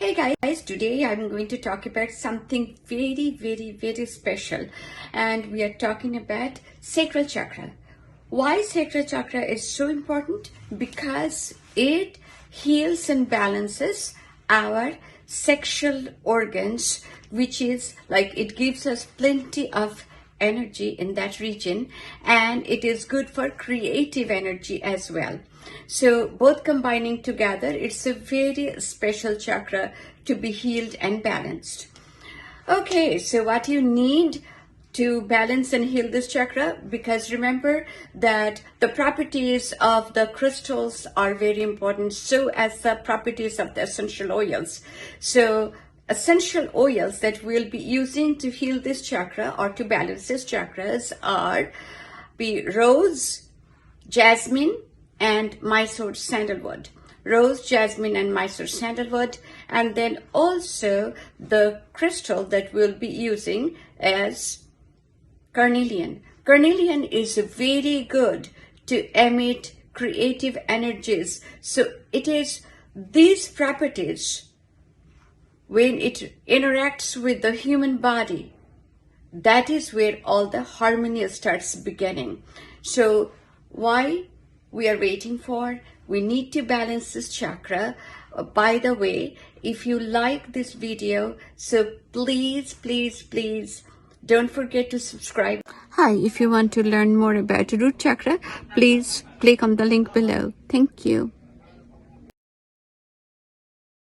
Hey guys, today I'm going to talk about something very special, and we are talking about Sacral Chakra. Why Sacral Chakra is so important? Because it heals and balances our sexual organs, which is like it gives us plenty of energy in that region, and it is good for creative energy as well. So both combining together, it's a very special chakra to be healed and balanced. Okay, so what you need to balance and heal this chakra, because remember that the properties of the crystals are very important, so as the properties of the essential oils. So essential oils that we'll be using to heal this chakra or to balance this chakras are rose, jasmine, and Mysore sandalwood. Rose, jasmine, and Mysore sandalwood, and then also the crystal that we'll be using as carnelian. Carnelian is very good to emit creative energies. So it is these properties, when it interacts with the human body, that is where all the harmony starts beginning. So why we are waiting for? We need to balance this chakra. By the way, if you like this video, so please don't forget to subscribe. Hi, if you want to learn more about root chakra, please click on the link below. Thank you.